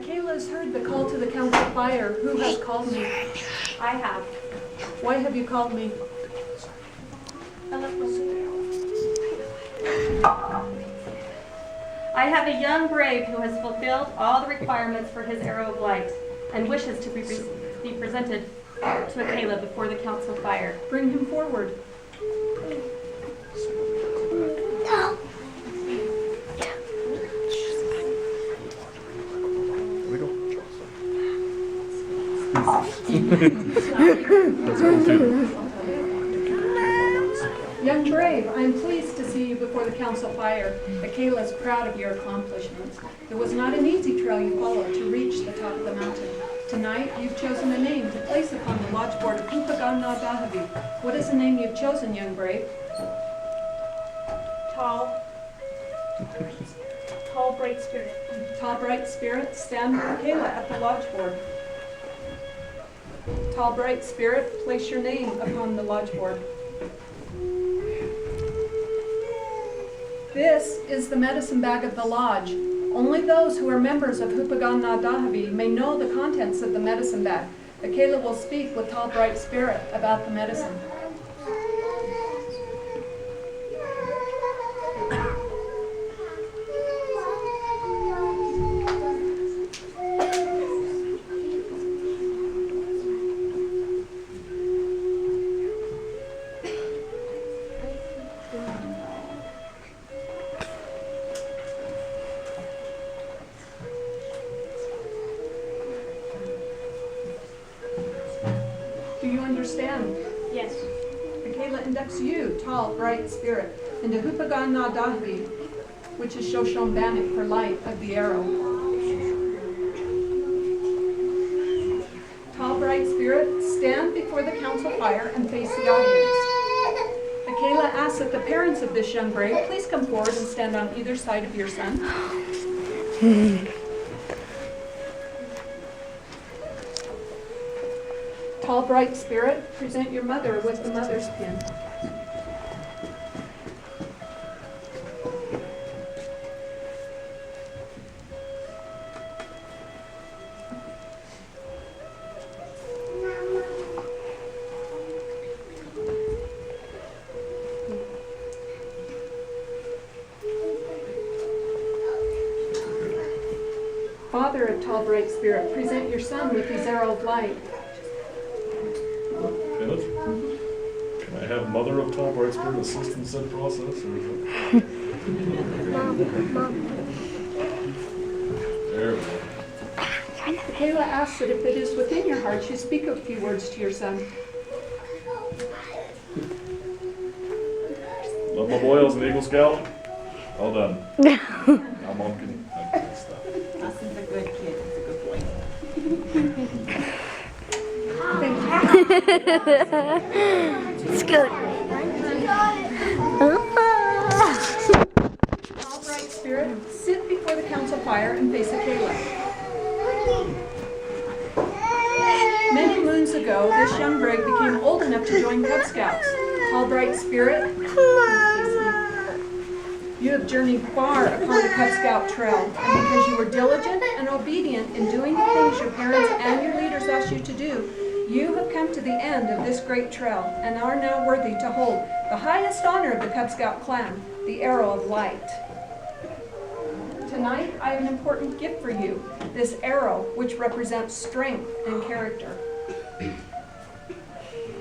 Kayla's heard the call to the council fire. Who has called me? I have. Why have you called me? I have a young brave who has fulfilled all the requirements for his arrow of light and wishes to be presented to Kayla before the council fire. Bring him forward. Young brave, I am pleased to see you before the council fire. Kayla is proud of your accomplishments. It was not an easy trail you followed to reach the top of the mountain. Tonight, you've chosen a name to place upon the lodge board of Chubbuck. What is the name you've chosen, young brave? Tall, bright spirit. Tall, bright spirit, stand with Kayla at the lodge board. Tall, bright spirit, place your name upon the lodge board. This is the medicine bag of the lodge. Only those who are members of Hupagana may know the contents of the medicine bag. Kayla will speak with Tall, bright spirit about the medicine. Do you understand? Yes. Kayla inducts you, Tall, bright spirit, into Hupagana Dahi, which is Shoshombanic for light of the arrow. Tall, bright spirit, stand before the council fire and face the audience. Kayla asks that the parents of this young brave please come forward and stand on either side of your son. Tall, bright spirit, present your mother with the mother's pin. Father of Tall, bright spirit, present your son with his arrow of light. Can I have Mother of Tall Bright Spirit assist in said process? Or is it... There we go. Kayla asks that if it is within your heart, you speak a few words to your son. Love my boy as an Eagle Scout. Well done. Now Mom can stop. Austin's a good kid. He's a good boy. It's good. Tall, bright spirit, sit before the council fire and face Kayla. Many moons ago, this young brave became old enough to join Cub Scouts. Tall, bright spirit, you have journeyed far upon the Cub Scout trail, and because you were diligent and obedient in doing the things your parents and your leaders asked you to do, you have come to the end of this great trail and are now worthy to hold the highest honor of the Cub Scout clan, the Arrow of Light. Tonight, I have an important gift for you, this arrow, which represents strength and character.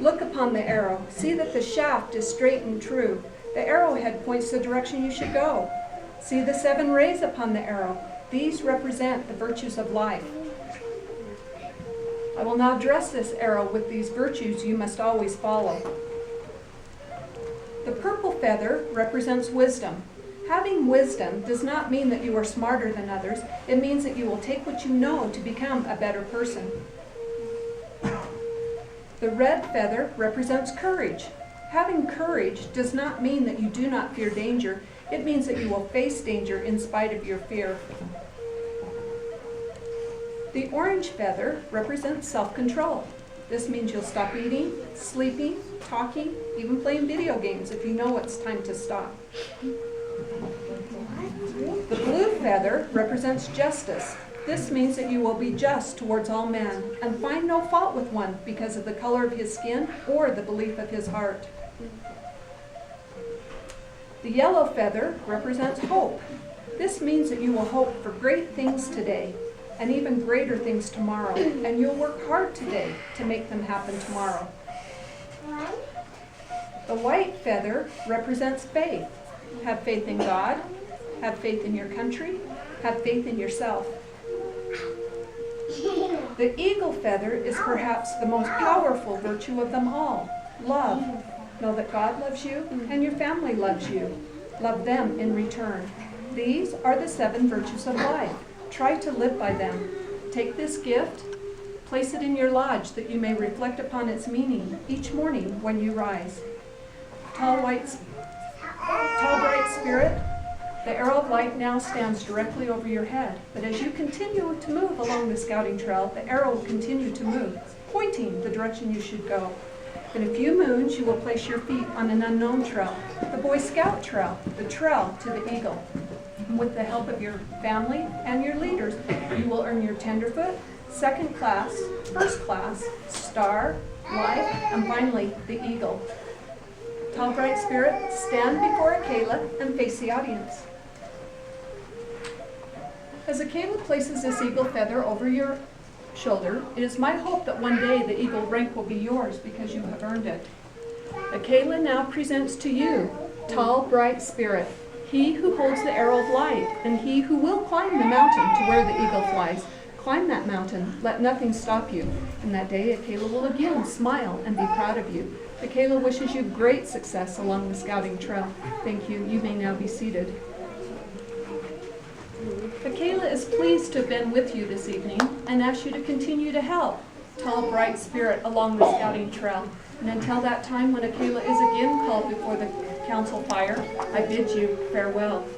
Look upon the arrow. See that the shaft is straight and true. The arrowhead points the direction you should go. See the 7 rays upon the arrow. These represent the virtues of life. I will now dress this arrow with these virtues you must always follow. The purple feather represents wisdom. Having wisdom does not mean that you are smarter than others. It means that you will take what you know to become a better person. The red feather represents courage. Having courage does not mean that you do not fear danger. It means that you will face danger in spite of your fear. The orange feather represents self-control. This means you'll stop eating, sleeping, talking, even playing video games if you know it's time to stop. The blue feather represents justice. This means that you will be just towards all men and find no fault with one because of the color of his skin or the belief of his heart. The yellow feather represents hope. This means that you will hope for great things today and even greater things tomorrow, and you'll work hard today to make them happen tomorrow. The white feather represents faith. Have faith in God, have faith in your country, have faith in yourself. The eagle feather is perhaps the most powerful virtue of them all. Love. Know that God loves you and your family loves you. Love them in return. These are the 7 virtues of life. Try to live by them. Take this gift, place it in your lodge that you may reflect upon its meaning each morning when you rise. Tall, bright spirit, the arrow of light now stands directly over your head, but as you continue to move along the scouting trail, the arrow will continue to move, pointing the direction you should go. In a few moons, you will place your feet on an unknown trail, the Boy Scout trail, the trail to the eagle. And with the help of your family and your leaders, you will earn your tenderfoot, 2nd class, 1st class, star, life, and finally, the eagle. Tall, bright spirit, stand before Akela and face the audience. As Akela places this eagle feather over your shoulder, it is my hope that one day the eagle rank will be yours because you have earned it. Akela now presents to you, tall, bright spirit, he who holds the arrow of light, and he who will climb the mountain to where the eagle flies. Climb that mountain, let nothing stop you. And that day, Akela will again smile and be proud of you. Akela wishes you great success along the scouting trail. Thank you. You may now be seated. Akela is pleased to have been with you this evening and asks you to continue to help tall, bright spirit along the scouting trail. And until that time when Akela is again called before the council fire, I bid you farewell.